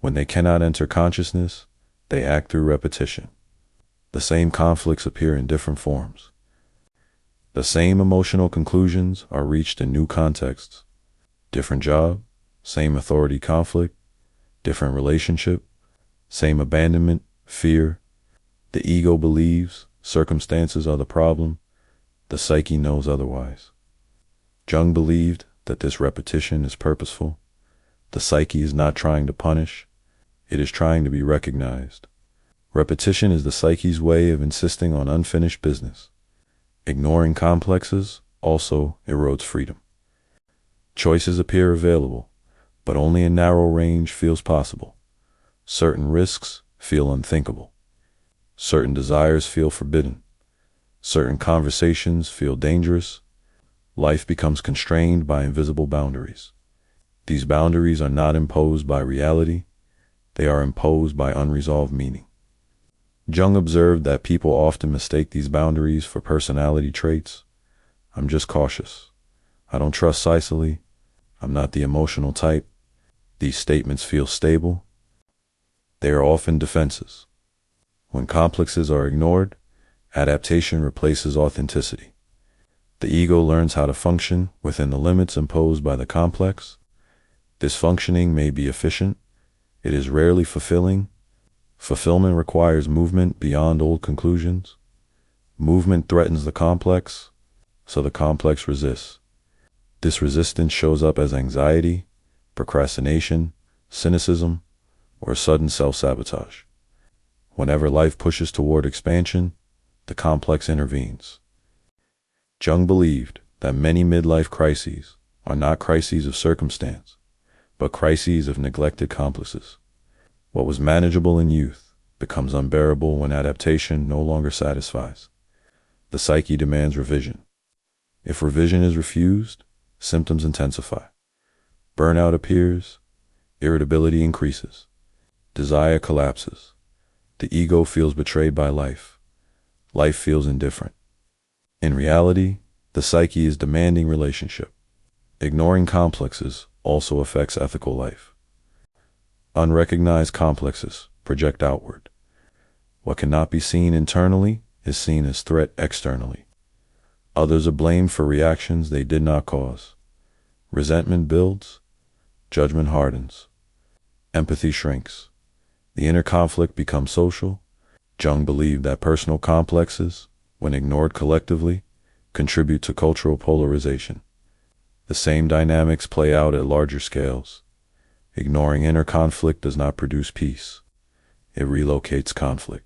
When they cannot enter consciousness, they act through repetition. The same conflicts appear in different forms. The same emotional conclusions are reached in new contexts. Different job, same authority conflict, different relationship, same abandonment, fear. The ego believes circumstances are the problem. The psyche knows otherwise. Jung believed that this repetition is purposeful. The psyche is not trying to punish. It is trying to be recognized. Repetition is the psyche's way of insisting on unfinished business. Ignoring complexes also erodes freedom. Choices appear available, but only a narrow range feels possible. Certain risks feel unthinkable. Certain desires feel forbidden. Certain conversations feel dangerous. Life becomes constrained by invisible boundaries. These boundaries are not imposed by reality. They are imposed by unresolved meaning. Jung observed that people often mistake these boundaries for personality traits. I'm just cautious. I don't trust Cicely. I'm not the emotional type. These statements feel stable. They are often defenses. When complexes are ignored, adaptation replaces authenticity. The ego learns how to function within the limits imposed by the complex. This functioning may be efficient. It is rarely fulfilling. Fulfillment requires movement beyond old conclusions. Movement threatens the complex, so the complex resists. This resistance shows up as anxiety, procrastination, cynicism, or sudden self-sabotage. Whenever life pushes toward expansion, the complex intervenes. Jung believed that many midlife crises are not crises of circumstance, but crises of neglected complexes. What was manageable in youth becomes unbearable when adaptation no longer satisfies. The psyche demands revision. If revision is refused, symptoms intensify. Burnout appears, irritability increases, desire collapses. The ego feels betrayed by life. Life feels indifferent. In reality, the psyche is demanding relationship. Ignoring complexes also affects ethical life. Unrecognized complexes project outward. What cannot be seen internally is seen as threat externally. Others are blamed for reactions they did not cause. Resentment builds, judgment hardens, empathy shrinks. The inner conflict becomes social. Jung believed that personal complexes, when ignored collectively, contribute to cultural polarization. The same dynamics play out at larger scales. Ignoring inner conflict does not produce peace. It relocates conflict.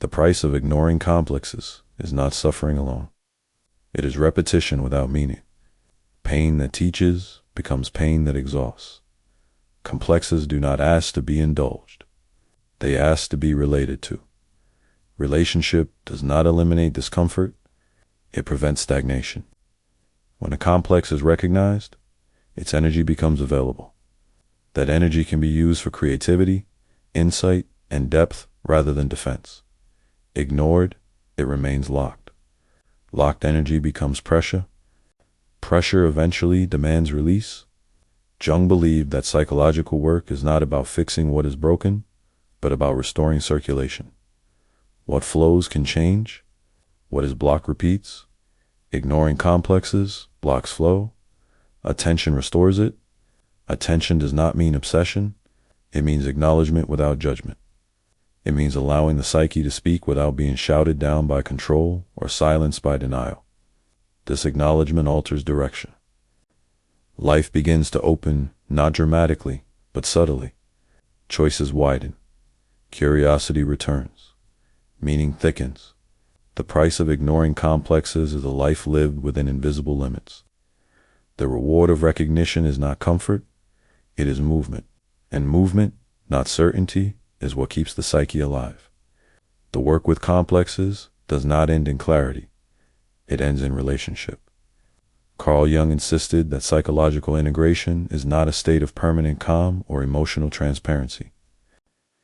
The price of ignoring complexes is not suffering alone. It is repetition without meaning. Pain that teaches becomes pain that exhausts. Complexes do not ask to be indulged. They ask to be related to. Relationship does not eliminate discomfort. It prevents stagnation. When a complex is recognized, its energy becomes available. That energy can be used for creativity, insight, and depth rather than defense. Ignored, it remains locked. Locked energy becomes pressure. Pressure eventually demands release. Jung believed that psychological work is not about fixing what is broken, but about restoring circulation. What flows can change. What is blocked repeats. Ignoring complexes blocks flow. Attention restores it. Attention does not mean obsession. It means acknowledgement without judgment. It means allowing the psyche to speak without being shouted down by control or silenced by denial. This acknowledgement alters direction. Life begins to open, not dramatically, but subtly. Choices widen. Curiosity returns. Meaning thickens. The price of ignoring complexes is a life lived within invisible limits. The reward of recognition is not comfort, it is movement. And movement, not certainty, is what keeps the psyche alive. The work with complexes does not end in clarity. It ends in relationship. Carl Jung insisted that psychological integration is not a state of permanent calm or emotional transparency.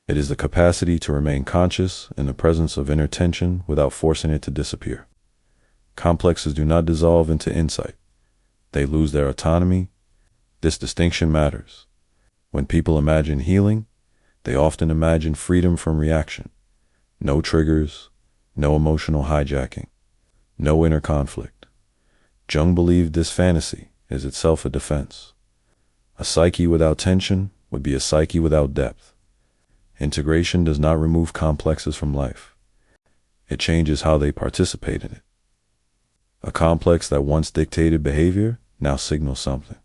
It is the capacity to remain conscious in the presence of inner tension without forcing it to disappear. Complexes do not dissolve into insight. They lose their autonomy. This distinction matters. When people imagine healing, they often imagine freedom from reaction. No triggers, no emotional hijacking, no inner conflict. Jung believed this fantasy is itself a defense. A psyche without tension would be a psyche without depth. Integration does not remove complexes from life. It changes how they participate in it. A complex that once dictated behavior now signals something.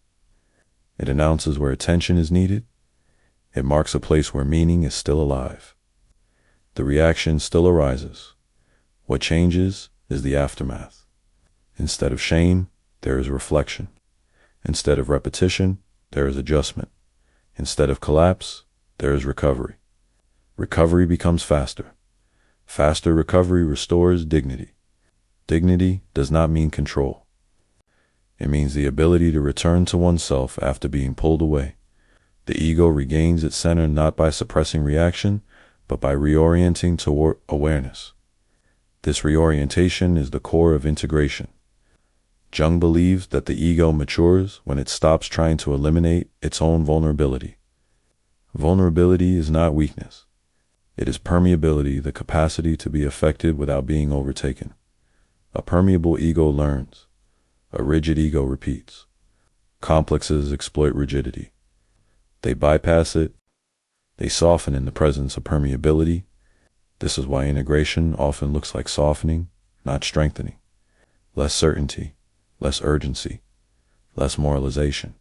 It announces where attention is needed. It marks a place where meaning is still alive. The reaction still arises. What changes is the aftermath. Instead of shame, there is reflection. Instead of repetition, there is adjustment. Instead of collapse, there is recovery. Recovery becomes faster. Faster recovery restores dignity. Dignity does not mean control. It means the ability to return to oneself after being pulled away. The ego regains its center not by suppressing reaction, but by reorienting toward awareness. This reorientation is the core of integration. Jung believes that the ego matures when it stops trying to eliminate its own vulnerability. Vulnerability is not weakness. It is permeability, the capacity to be affected without being overtaken. A permeable ego learns. A rigid ego repeats. Complexes exploit rigidity. They bypass it. They soften in the presence of permeability. This is why integration often looks like softening, not strengthening. Less certainty, less urgency, less moralization,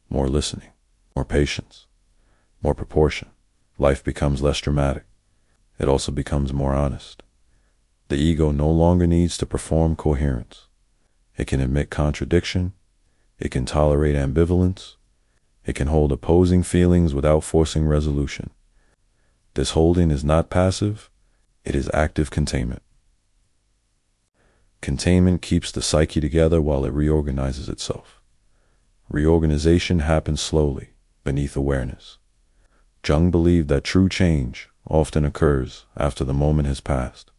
more listening, more patience, more proportion. Life becomes less dramatic. It also becomes more honest. The ego no longer needs to perform coherence. It can admit contradiction. It can tolerate ambivalence. It can hold opposing feelings without forcing resolution. This holding is not passive. It is active containment. Containment keeps the psyche together while it reorganizes itself. Reorganization happens slowly, beneath awareness. Jung believed that true change often occurs after the moment has passed.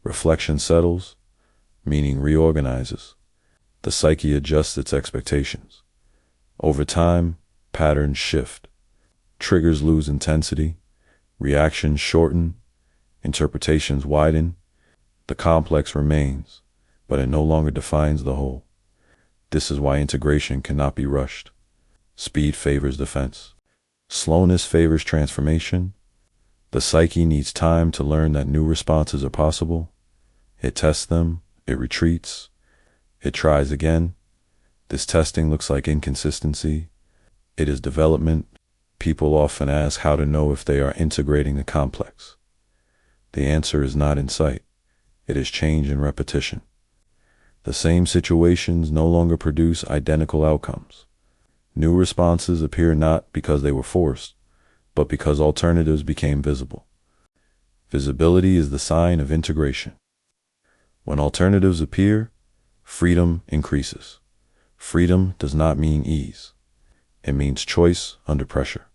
Reflection settles, meaning reorganizes. The psyche adjusts its expectations. Over time, patterns shift. Triggers lose intensity. Reactions shorten. Interpretations widen. The complex remains, but it no longer defines the whole. This is why integration cannot be rushed. Speed favors defense. Slowness favors transformation. The psyche needs time to learn that new responses are possible. It tests them. It retreats. It tries again. This testing looks like inconsistency. It is development. People often ask how to know if they are integrating the complex. The answer is not in sight. It is change in repetition. The same situations no longer produce identical outcomes. New responses appear not because they were forced, but because alternatives became visible. Visibility is the sign of integration. When alternatives appear, freedom increases. Freedom does not mean ease. It means choice under pressure.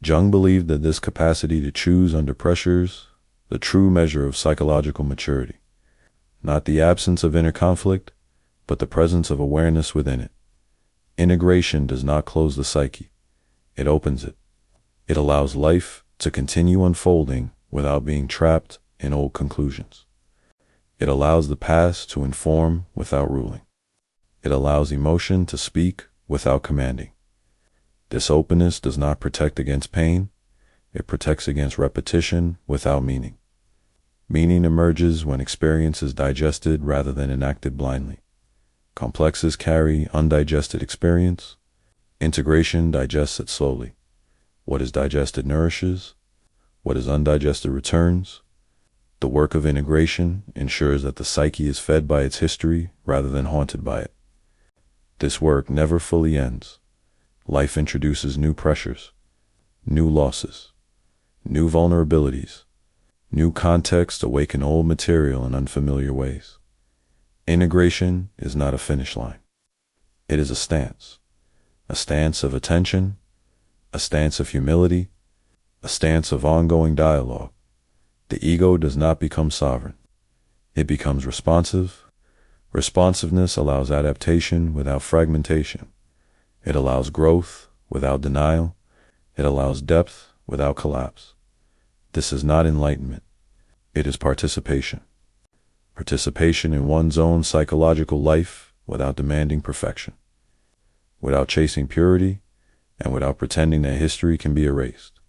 Jung believed that this capacity to choose under pressures the true measure of psychological maturity. Not the absence of inner conflict, but the presence of awareness within it. Integration does not close the psyche. It opens it. It allows life to continue unfolding without being trapped in old conclusions. It allows the past to inform without ruling. It allows emotion to speak without commanding. This openness does not protect against pain. It protects against repetition without meaning. Meaning emerges when experience is digested rather than enacted blindly. Complexes carry undigested experience. Integration digests it slowly. What is digested nourishes. What is undigested returns. The work of integration ensures that the psyche is fed by its history rather than haunted by it. This work never fully ends. Life introduces new pressures, new losses, new vulnerabilities, new contexts awaken old material in unfamiliar ways. Integration is not a finish line. It is a stance of attention, a stance of humility, a stance of ongoing dialogue. The ego does not become sovereign. It becomes responsive. Responsiveness allows adaptation without fragmentation. It allows growth without denial. It allows depth without collapse. This is not enlightenment. It is participation. Participation in one's own psychological life without demanding perfection, without chasing purity, and without pretending that history can be erased.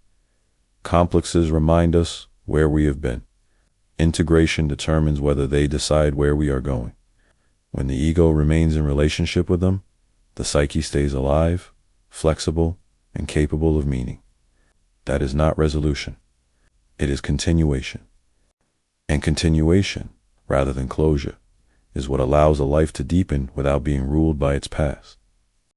Complexes remind us where we have been. Integration determines whether they decide where we are going. When the ego remains in relationship with them, the psyche stays alive, flexible, and capable of meaning. That is not resolution. It is continuation. And continuation, rather than closure, is what allows a life to deepen without being ruled by its past.